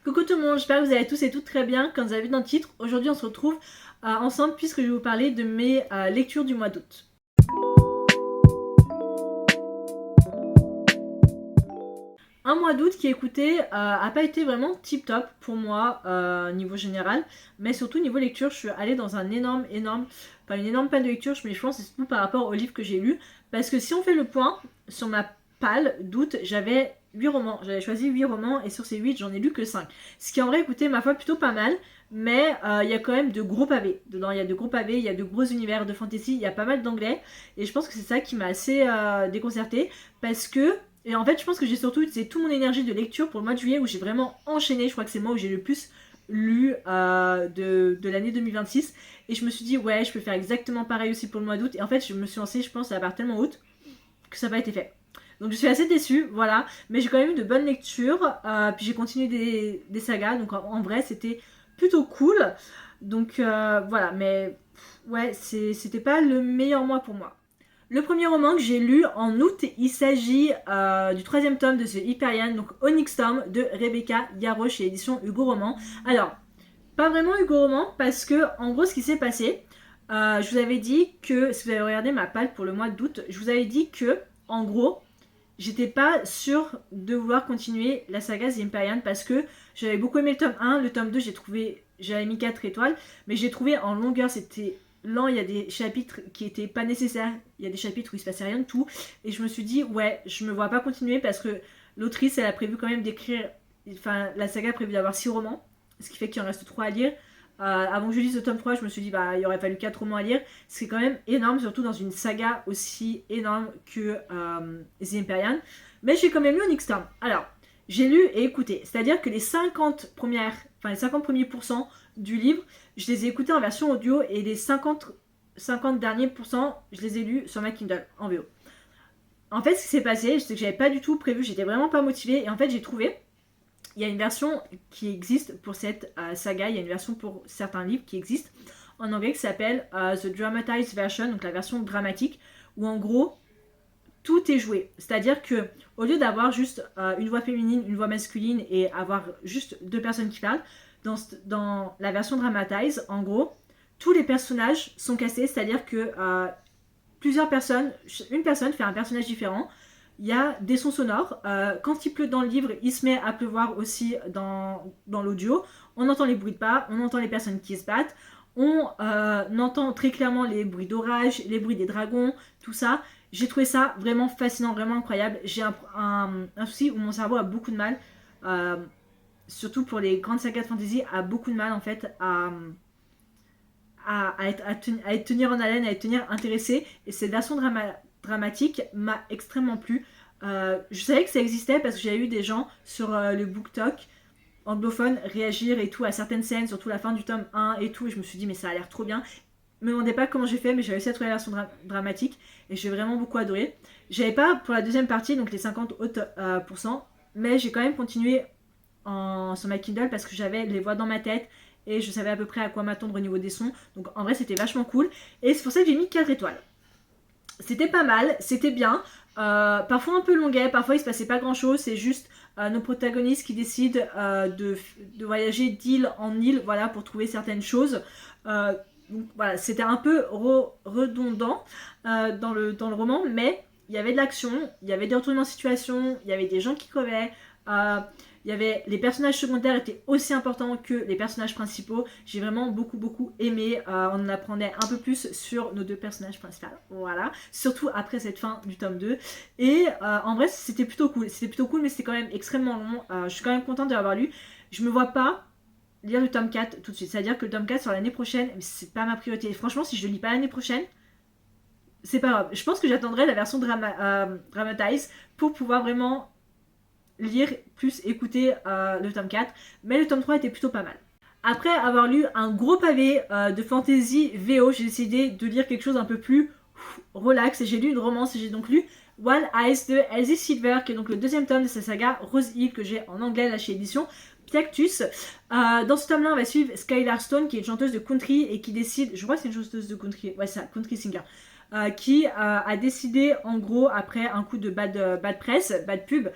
Coucou tout le monde, j'espère que vous allez tous et toutes très bien. Comme vous avez vu dans le titre, aujourd'hui on se retrouve ensemble puisque je vais vous parler de mes lectures du mois d'août. Un mois d'août qui écoutez a pas été vraiment tip top pour moi niveau général, mais surtout niveau lecture, je suis allée dans pas une énorme panne de lecture, mais je pense que c'est surtout par rapport aux livres que j'ai lus, parce que si on fait le point sur ma palle d'août, j'avais 8 romans, j'avais choisi 8 romans et sur ces 8 j'en ai lu que 5. Ce qui en vrai écoutez ma foi plutôt pas mal, mais il y a quand même de gros pavés dedans, il y a de gros pavés, il y a de gros univers de fantasy, il y a pas mal d'anglais, et je pense que c'est ça qui m'a assez déconcertée, parce que et en fait, je pense que j'ai surtout utilisé toute mon énergie de lecture pour le mois de juillet où j'ai vraiment enchaîné. Je crois que c'est le mois où j'ai le plus lu de l'année 2026. Et je me suis dit, ouais, je peux faire exactement pareil aussi pour le mois d'août. Et en fait, je me suis lancée, je pense, à la part tellement haute que ça n'a pas été fait. Donc je suis assez déçue, voilà. Mais j'ai quand même eu de bonnes lectures. Puis j'ai continué des sagas. Donc en vrai, c'était plutôt cool. Donc voilà, mais ouais, c'était pas le meilleur mois pour moi. Le premier roman que j'ai lu en août, il s'agit du troisième tome de The Hyperion, donc Onyx Tome de Rebecca Yarros chez l'édition Hugo Roman. Alors, pas vraiment Hugo Roman, parce que en gros ce qui s'est passé, je vous avais dit que, si vous avez regardé ma palle pour le mois d'août, je vous avais dit que, en gros, j'étais pas sûre de vouloir continuer la saga The Hyperion parce que j'avais beaucoup aimé le tome 1, le tome 2 j'avais mis 4 étoiles, mais j'ai trouvé en longueur, c'était lent, il y a des chapitres qui étaient pas nécessaires, il y a des chapitres où il se passait rien de tout, et je me suis dit, ouais, je me vois pas continuer parce que l'autrice, elle a prévu quand même d'écrire, enfin, la saga a prévu d'avoir 6 romans, ce qui fait qu'il en reste 3 à lire. Avant que je lise le tome 3, je me suis dit, bah, il aurait fallu 4 romans à lire, ce qui est quand même énorme, surtout dans une saga aussi énorme que The Hyperion. Mais j'ai quand même lu Onyx Storm. Alors, j'ai lu et écouté, c'est-à-dire que les 50 premiers pourcents du livre, je les ai écoutés en version audio et les 50 derniers pourcents, je les ai lus sur ma Kindle en VO. En fait, ce qui s'est passé, c'est que j'avais pas du tout prévu, j'étais vraiment pas motivée, et en fait, j'ai trouvé, il y a une version qui existe pour cette saga, il y a une version pour certains livres qui existent en anglais qui s'appelle The Dramatized Version, donc la version dramatique, où en gros, tout est joué. C'est-à-dire que au lieu d'avoir juste une voix féminine, une voix masculine et avoir juste deux personnes qui parlent, dans la version dramatise, en gros, tous les personnages sont cassés, c'est-à-dire que plusieurs personnes, une personne fait un personnage différent. Il y a des sons sonores. Quand il pleut dans le livre, il se met à pleuvoir aussi dans l'audio. On entend les bruits de pas, on entend les personnes qui se battent. On entend très clairement les bruits d'orage, les bruits des dragons, tout ça. J'ai trouvé ça vraiment fascinant, vraiment incroyable. J'ai un souci où mon cerveau a beaucoup de mal, surtout pour les grandes sagas de fantasy, a beaucoup de mal en fait à être tenir en haleine, à être tenir intéressé. Et cette version dramatique m'a extrêmement plu. Je savais que ça existait parce que j'ai eu des gens sur le BookTok anglophone réagir et tout à certaines scènes, surtout la fin du tome 1 et tout, et je me suis dit mais ça a l'air trop bien. Me demandez pas comment j'ai fait, mais j'ai réussi à trouver la version dramatique et j'ai vraiment beaucoup adoré. J'avais pas pour la deuxième partie, donc les 50 autres pourcents, mais j'ai quand même continué sur ma Kindle parce que j'avais les voix dans ma tête et je savais à peu près à quoi m'attendre au niveau des sons. Donc en vrai c'était vachement cool et c'est pour ça que j'ai mis 4 étoiles. C'était pas mal, c'était bien. Parfois un peu longuet, parfois il se passait pas grand chose, c'est juste nos protagonistes qui décident de voyager d'île en île, voilà, pour trouver certaines choses. Donc voilà, c'était un peu redondant dans le roman, mais il y avait de l'action, il y avait des retournements de situation, il y avait des gens qui crevaient, il y avait les personnages secondaires étaient aussi importants que les personnages principaux. J'ai vraiment beaucoup aimé. On en apprenait un peu plus sur nos deux personnages principaux. Voilà. Surtout après cette fin du tome 2. Et en vrai, c'était plutôt cool. C'était plutôt cool, mais c'était quand même extrêmement long. Je suis quand même contente de l'avoir lu. Je me vois pas lire le tome 4 tout de suite. C'est-à-dire que le tome 4 sur l'année prochaine, c'est pas ma priorité. Et franchement, si je le lis pas l'année prochaine, c'est pas grave. Je pense que j'attendrai la version dramatise pour pouvoir vraiment lire plus écouter le tome 4, mais le tome 3 était plutôt pas mal. Après avoir lu un gros pavé de fantasy VO, j'ai décidé de lire quelque chose un peu plus relax et j'ai lu une romance et j'ai donc lu Wild Eyes de Elsie Silver qui est donc le deuxième tome de sa saga Rose Hill que j'ai en anglais là chez édition Piactus. Dans ce tome-là, on va suivre Skylar Stone qui est une chanteuse de country et qui décide, je crois que c'est une chanteuse de country, ouais c'est ça, country singer, qui a décidé en gros après un coup de bad press, bad pub,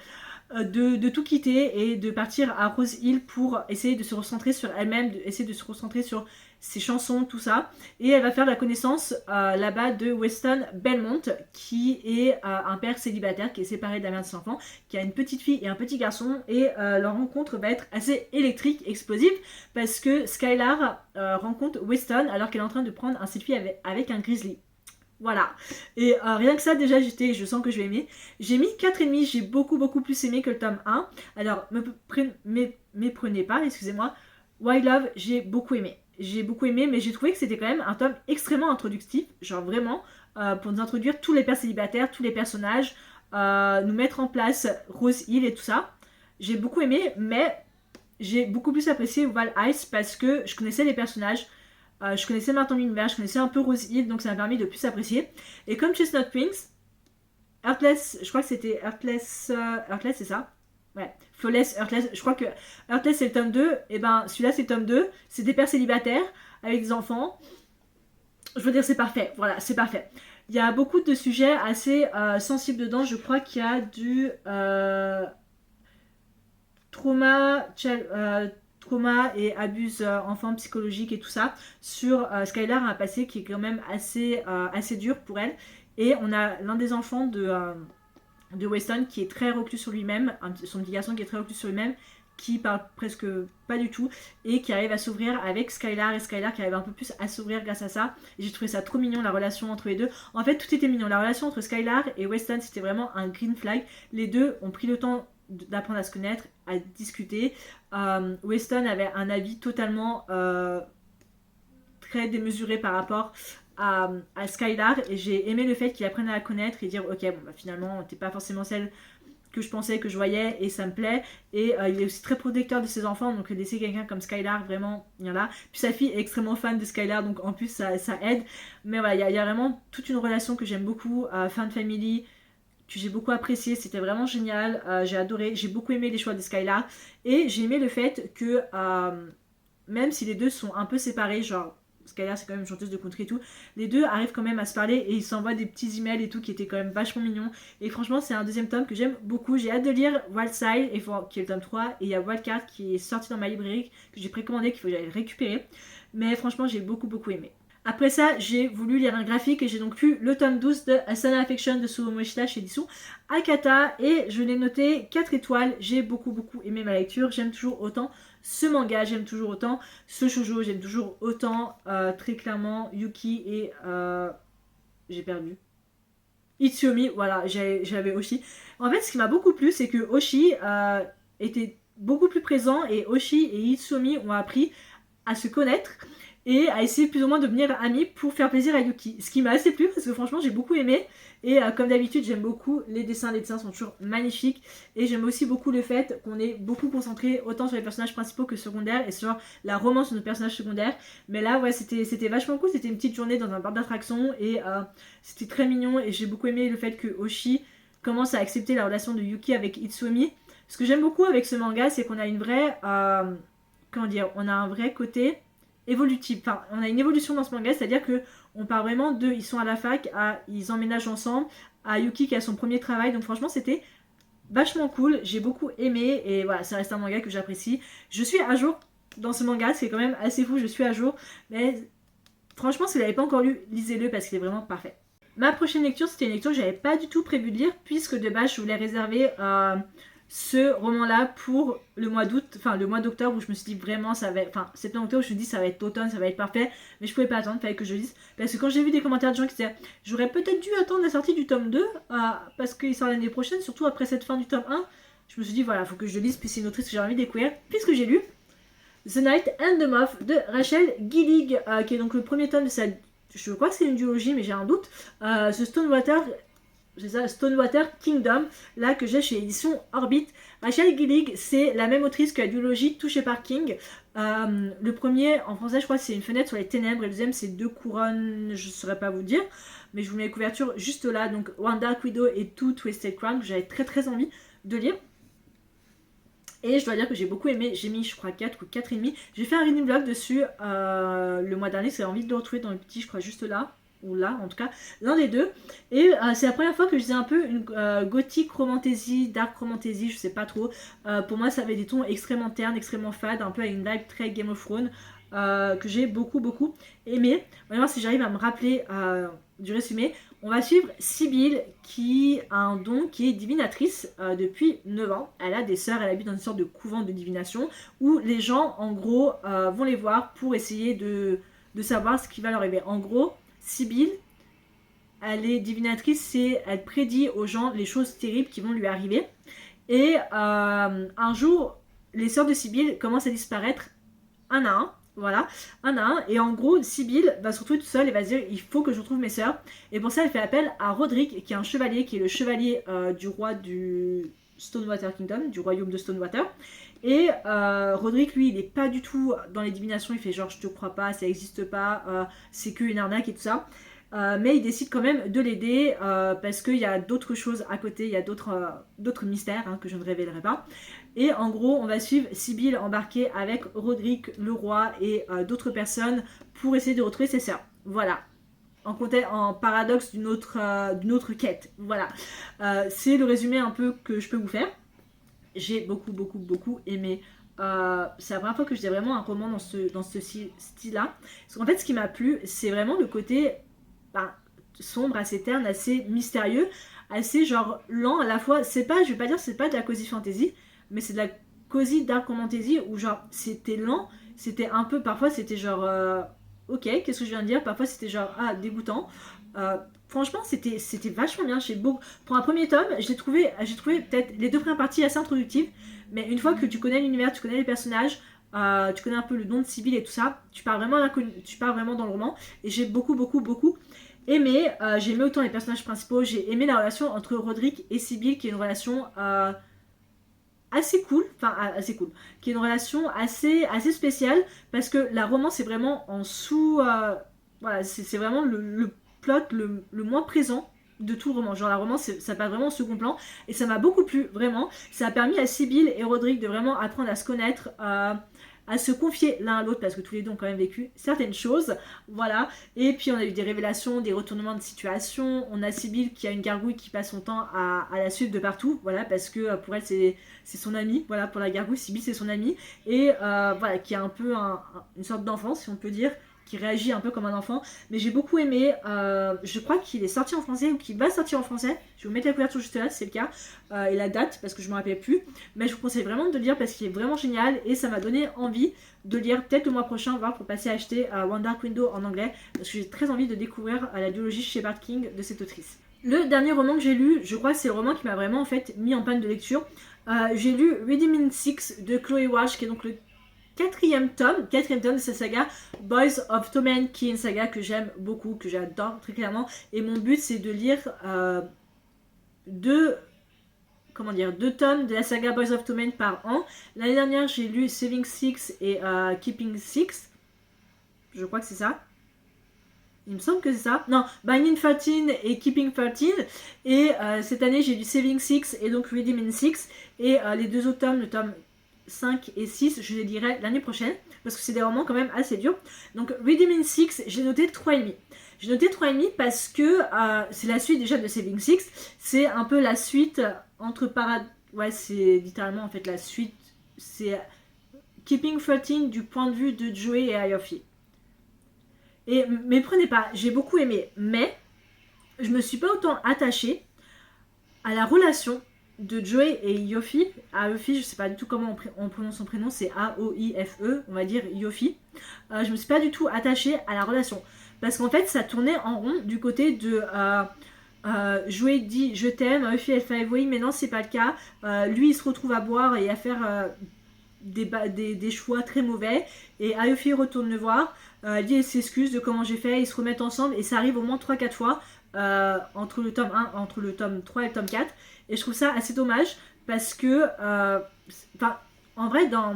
de tout quitter et de partir à Rose Hill pour essayer de se recentrer sur elle-même, essayer de se recentrer sur ses chansons, tout ça. Et elle va faire la connaissance là-bas de Weston Belmont, qui est un père célibataire, qui est séparé de la mère de ses enfants, qui a une petite fille et un petit garçon. Et leur rencontre va être assez électrique, explosive, parce que Skylar rencontre Weston alors qu'elle est en train de prendre un selfie avec un grizzly. Voilà. Et rien que ça, déjà, je sens que je vais aimer. J'ai mis 4,5, j'ai beaucoup plus aimé que le tome 1. Alors, méprenez pas, excusez-moi. Wild Love, j'ai beaucoup aimé. J'ai beaucoup aimé, mais j'ai trouvé que c'était quand même un tome extrêmement introductif, genre vraiment, pour nous introduire tous les pères célibataires, tous les personnages, nous mettre en place Rose Hill et tout ça. J'ai beaucoup aimé, mais j'ai beaucoup plus apprécié Wild Ice parce que je connaissais les personnages, je connaissais maintenant l'univers, je connaissais un peu Rose Hill, donc ça m'a permis de plus apprécier. Et comme Chestnut Wings, Heartless, je crois que c'était Heartless, Heartless c'est ça? Ouais, Flawless, Heartless, je crois que Heartless c'est le tome 2, et ben celui-là c'est le tome 2, c'est des pères célibataires avec des enfants. Je veux dire c'est parfait, voilà, c'est parfait. Il y a beaucoup de sujets assez sensibles dedans, je crois qu'il y a du trauma et abus enfants psychologiques et tout ça sur Skylar a un passé qui est quand même assez dur pour elle. Et on a l'un des enfants de Weston qui est très reclus sur lui-même, son petit garçon qui est très reclus sur lui-même, qui parle presque pas du tout et qui arrive à s'ouvrir avec Skylar, et Skylar qui arrive un peu plus à s'ouvrir grâce à ça. Et j'ai trouvé ça trop mignon, la relation entre les deux. En fait, tout était mignon. La relation entre Skylar et Weston, c'était vraiment un green flag. Les deux ont pris le temps d'apprendre à se connaître, à discuter. Weston avait un avis totalement très démesuré par rapport à Skylar, et j'ai aimé le fait qu'il apprenne à la connaître et dire ok bon bah finalement t'es pas forcément celle que je pensais, que je voyais, et ça me plaît. Et il est aussi très protecteur de ses enfants, donc laisser quelqu'un comme Skylar, vraiment, il y en a. Puis sa fille est extrêmement fan de Skylar, donc en plus ça aide. Mais voilà, il y a vraiment toute une relation que j'aime beaucoup, fan family, que j'ai beaucoup apprécié, c'était vraiment génial, j'ai adoré, j'ai beaucoup aimé les choix de Skylar. Et j'ai aimé le fait que, même si les deux sont un peu séparés, genre Skylar c'est quand même une chanteuse de country et tout, les deux arrivent quand même à se parler et ils s'envoient des petits emails et tout qui étaient quand même vachement mignons. Et franchement c'est un deuxième tome que j'aime beaucoup. J'ai hâte de lire Wildside qui est le tome 3, et il y a Wildcard qui est sorti dans ma librairie que j'ai précommandé, qu'il faut que j'aille récupérer. Mais franchement j'ai beaucoup aimé. Après ça, j'ai voulu lire un graphique et j'ai donc lu le tome 12 de Asana Affection de Surumoshita chez Edition Akata, et je l'ai noté 4 étoiles. J'ai beaucoup aimé ma lecture, j'aime toujours autant ce manga, j'aime toujours autant ce shoujo, j'aime toujours autant très clairement Yuki et j'ai perdu Itsuomi, voilà, j'avais Oshi. En fait, ce qui m'a beaucoup plu, c'est que Oshi était beaucoup plus présent, et Oshi et Itsuomi ont appris à se connaître et à essayer plus ou moins de devenir amis pour faire plaisir à Yuki. Ce qui m'a assez plu parce que franchement j'ai beaucoup aimé. Et comme d'habitude j'aime beaucoup les dessins sont toujours magnifiques. Et j'aime aussi beaucoup le fait qu'on est beaucoup concentré autant sur les personnages principaux que secondaires et sur la romance de nos personnages secondaires. Mais là ouais c'était vachement cool, c'était une petite journée dans un parc d'attractions et c'était très mignon. Et j'ai beaucoup aimé le fait que Oshi commence à accepter la relation de Yuki avec Itsuomi. Ce que j'aime beaucoup avec ce manga, c'est qu'on a une vraie... comment dire, on a un vrai côté évolutif. Enfin, on a une évolution dans ce manga, c'est-à-dire que on part vraiment de ils sont à la fac à ils emménagent ensemble, à Yuki qui a son premier travail. Donc franchement, c'était vachement cool. J'ai beaucoup aimé et voilà, ça reste un manga que j'apprécie. Je suis à jour dans ce manga, c'est quand même assez fou. Je suis à jour, mais franchement, si vous l'avez pas encore lu, lisez-le parce qu'il est vraiment parfait. Ma prochaine lecture, c'était une lecture que j'avais pas du tout prévu de lire puisque de base, je voulais réserver ce roman-là pour le mois d'août, enfin le mois d'octobre, où je me suis dit vraiment ça va être, enfin septembre-octobre, où je me suis dit ça va être automne, ça va être parfait, mais je pouvais pas attendre, fallait que je lise, parce que quand j'ai vu des commentaires de gens qui disaient j'aurais peut-être dû attendre la sortie du tome 2, parce qu'il sort l'année prochaine, surtout après cette fin du tome 1, je me suis dit voilà, faut que je le lise, puis c'est une autrice que j'ai envie de découvrir, puisque j'ai lu The Night and the Moth de Rachel Gillig, qui est donc le premier tome de sa, je crois que c'est une duologie, mais j'ai un doute, ce Stonewater Kingdom, là que j'ai chez Édition Orbit. Rachel Gillig, c'est la même autrice que la duologie Touchée par King. Le premier, en français, je crois que c'est Une fenêtre sur les ténèbres, et le deuxième, c'est Deux couronnes, je ne saurais pas vous dire, mais je vous mets la couverture juste là, donc One Dark Widow et Two Twisted Crown, que j'avais très envie de lire. Et je dois dire que j'ai beaucoup aimé, j'ai mis je crois 4 ou 4,5. J'ai fait un reading vlog dessus le mois dernier, c'est envie de le retrouver dans le petit, je crois juste là. ou là en tout cas, l'un des deux. Et c'est la première fois que je faisais un peu une gothic romantasy, dark romantasy, je sais pas trop. Pour moi ça avait des tons extrêmement ternes, extrêmement fades, un peu avec une vibe très Game of Thrones, que j'ai beaucoup aimé. On va voir si j'arrive à me rappeler du résumé. On va suivre Sibylle qui a un don, qui est divinatrice depuis 9 ans. Elle a des sœurs, elle habite dans une sorte de couvent de divination où les gens en gros vont les voir pour essayer de savoir ce qui va leur arriver. En gros, Sibylle, elle est divinatrice, elle prédit aux gens les choses terribles qui vont lui arriver. Et un jour, les sœurs de Sibylle commencent à disparaître un à un. Voilà, un à un. Et en gros, Sibylle va se retrouver toute seule et va se dire il faut que je retrouve mes sœurs. Et pour ça, elle fait appel à Roderick, qui est un chevalier, qui est le chevalier du roi du Stonewater Kingdom, du royaume de Stonewater. Et Roderick, lui, il n'est pas du tout dans les divinations. Il fait genre je te crois pas, ça n'existe pas, c'est qu'une arnaque et tout ça. Mais il décide quand même de l'aider parce qu'il y a d'autres choses à côté, il y a d'autres mystères que je ne révélerai pas. Et en gros, on va suivre Sibylle embarquée avec Roderick, le roi et d'autres personnes pour essayer de retrouver ses sœurs. Voilà. En paradoxe d'une autre quête. Voilà. C'est le résumé un peu que je peux vous faire. J'ai beaucoup aimé. C'est la première fois que je dis vraiment un roman dans ce style-là. Parce qu'en fait, ce qui m'a plu, c'est vraiment le côté sombre, assez terne, assez mystérieux, assez genre lent à la fois. C'est pas, je vais pas dire, c'est pas de la cozy fantasy, mais c'est de la cozy dark fantasy où genre c'était lent, c'était un peu, parfois c'était genre ok, qu'est-ce que je viens de dire, parfois c'était genre dégoûtant. Franchement, c'était vachement bien. Pour un premier tome, j'ai trouvé peut-être les deux premières parties assez introductives, mais une fois que tu connais l'univers, tu connais les personnages, tu connais un peu le nom de Sibylle et tout ça, tu pars vraiment dans le roman. Et j'ai beaucoup aimé. J'ai aimé autant les personnages principaux, j'ai aimé la relation entre Roderick et Sibylle, qui est une relation assez cool, qui est une relation assez spéciale, parce que la romance est vraiment en sous... voilà, c'est vraiment le plot le moins présent de tout le roman. Genre la romance, ça passe vraiment au second plan, et ça m'a beaucoup plu, vraiment. Ça a permis à Sibylle et Roderick de vraiment apprendre à se connaître, à se confier l'un à l'autre, parce que tous les deux ont quand même vécu certaines choses, voilà. Et puis on a eu des révélations, des retournements de situation. On a Sibylle qui a une gargouille qui passe son temps à la suivre de partout, voilà, parce que pour elle c'est son amie, voilà, pour la gargouille, Sibylle c'est son amie, et voilà, qui a un peu une sorte d'enfant, si on peut dire, qui réagit un peu comme un enfant. Mais j'ai beaucoup aimé. Je crois qu'il est sorti en français ou qu'il va sortir en français. Je vais vous mettre la couverture juste là si c'est le cas, et la date parce que je ne me rappelle plus. Mais je vous conseille vraiment de le lire parce qu'il est vraiment génial, et ça m'a donné envie de lire peut-être le mois prochain, voir pour passer à acheter One Dark Window en anglais, parce que j'ai très envie de découvrir la duologie chez Bart King de cette autrice. Le dernier roman que j'ai lu, je crois que c'est le roman qui m'a vraiment en fait mis en panne de lecture. J'ai lu Redeeming Six de Chloé Walsh, qui est donc le quatrième tome de cette saga Boys of Tommen, qui est une saga que j'aime beaucoup, que j'adore très clairement, et mon but c'est de lire deux tomes de la saga Boys of Tommen par an. L'année dernière j'ai lu Saving Six et Keeping Six, je crois que c'est ça. Il me semble que c'est ça. Non, Binding 13 et Keeping 13. Et cette année j'ai lu Saving Six et donc Redeeming Six, et les deux autres tomes, le tome 5 et 6, je les dirai l'année prochaine, parce que c'est des romans quand même assez durs. Donc Redeeming Six, j'ai noté 3,5. J'ai noté 3,5 parce que c'est la suite déjà de Saving Six. C'est un peu la suite entre ouais, c'est littéralement en fait la suite. C'est Keeping 13 du point de vue de Joey et Ayofi. Et mais prenez pas, j'ai beaucoup aimé, mais je me suis pas autant attachée à la relation de Joey et Yofi. Aoife, je sais pas du tout comment on prononce son prénom, c'est A-O-I-F-E, on va dire Yofi. Je me suis pas du tout attachée à la relation, parce qu'en fait ça tournait en rond du côté de Joey dit je t'aime, Aoife elle fait oui mais non c'est pas le cas, lui il se retrouve à boire et à faire des choix très mauvais, et Aoife retourne le voir, dit elle s'excuse de comment j'ai fait, ils se remettent ensemble, et ça arrive au moins 3-4 fois entre le tome 1, entre le tome 3 et le tome 4, et je trouve ça assez dommage parce que en vrai dans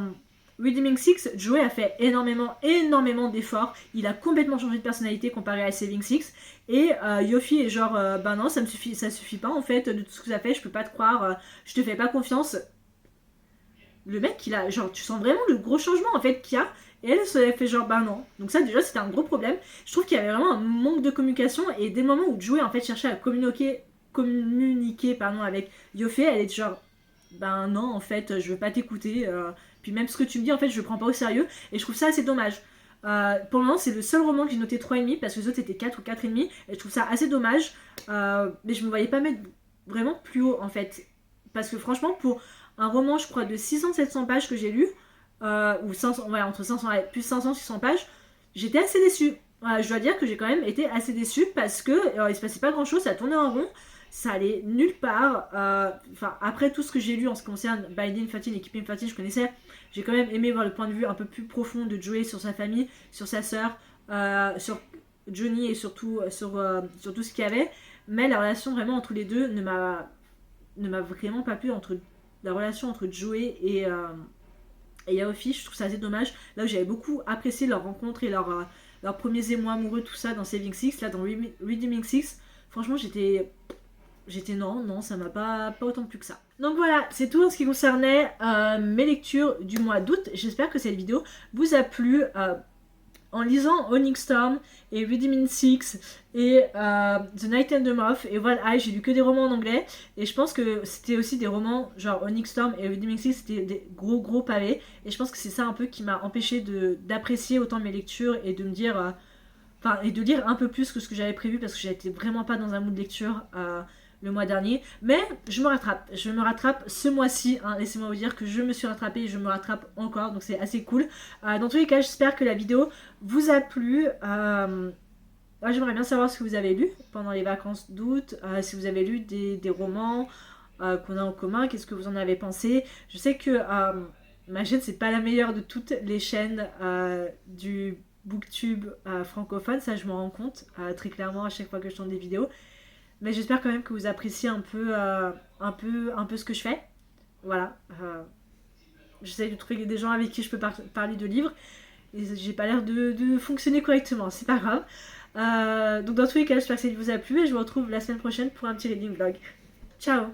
Redeeming Six, Joey a fait énormément d'efforts, il a complètement changé de personnalité comparé à Saving Six, et Yofi est genre ben non ça suffit pas en fait de tout ce que ça fait, je peux pas te croire, je te fais pas confiance. Le mec il a genre, tu sens vraiment le gros changement en fait qu'il y a, Et elle se fait genre bah non. Donc ça déjà c'était un gros problème. Je trouve qu'il y avait vraiment un manque de communication et des moments où Joey en fait cherchait à communiquer pardon, avec Yoffé, elle est genre ben non en fait je veux pas t'écouter. Puis même ce que tu me dis en fait je le prends pas au sérieux et je trouve ça assez dommage. Pour le moment c'est le seul roman que j'ai noté 3,5 parce que les autres étaient 4 ou 4,5 et je trouve ça assez dommage. Mais je me voyais pas mettre vraiment plus haut en fait. Parce que franchement pour un roman je crois de 600-700 pages que j'ai lu, ou 500, ouais, entre 500 et plus 500-600 pages, j'étais assez déçue. Je dois dire que j'ai quand même été assez déçue parce que il se passait pas grand chose, ça tournait en rond, ça allait nulle part. Enfin, après tout ce que j'ai lu en ce qui concerne Binding 13 et Keeping 13, je connaissais. J'ai quand même aimé voir le point de vue un peu plus profond de Joey sur sa famille, sur sa sœur, sur Johnny et surtout sur tout ce qu'il y avait. Mais la relation vraiment entre les deux ne m'a vraiment pas plu. Entre la relation entre Joey et Yaofi, je trouve ça assez dommage. Là où j'avais beaucoup apprécié leur rencontre et leurs premiers émois amoureux, tout ça dans Saving Six, là dans Redeeming Six, franchement j'étais non, ça m'a pas autant plu que ça. Donc voilà, c'est tout en ce qui concernait mes lectures du mois d'août. J'espère que cette vidéo vous a plu. En lisant Onyx Storm et Redeeming Six et The Night and the Moth et voilà, j'ai lu que des romans en anglais et je pense que c'était aussi des romans genre Onyx Storm et Redeeming Six, c'était des gros pavés et je pense que c'est ça un peu qui m'a empêché d'apprécier autant mes lectures et de me dire et de lire un peu plus que ce que j'avais prévu parce que j'étais vraiment pas dans un mood de lecture le mois dernier, mais je me rattrape ce mois-ci, hein. Laissez-moi vous dire que je me suis rattrapée et je me rattrape encore, donc c'est assez cool. Dans tous les cas, j'espère que la vidéo vous a plu. J'aimerais bien savoir ce que vous avez lu pendant les vacances d'août, si vous avez lu des romans qu'on a en commun, qu'est-ce que vous en avez pensé. Je sais que ma chaîne c'est pas la meilleure de toutes les chaînes du booktube francophone, ça je m'en rends compte très clairement à chaque fois que je tourne des vidéos. Mais j'espère quand même que vous appréciez un peu ce que je fais. Voilà. J'essaie de trouver des gens avec qui je peux parler de livres. Et j'ai pas l'air de fonctionner correctement. C'est pas grave. Donc dans tous les cas, j'espère que ça vous a plu. Et je vous retrouve la semaine prochaine pour un petit reading vlog. Ciao!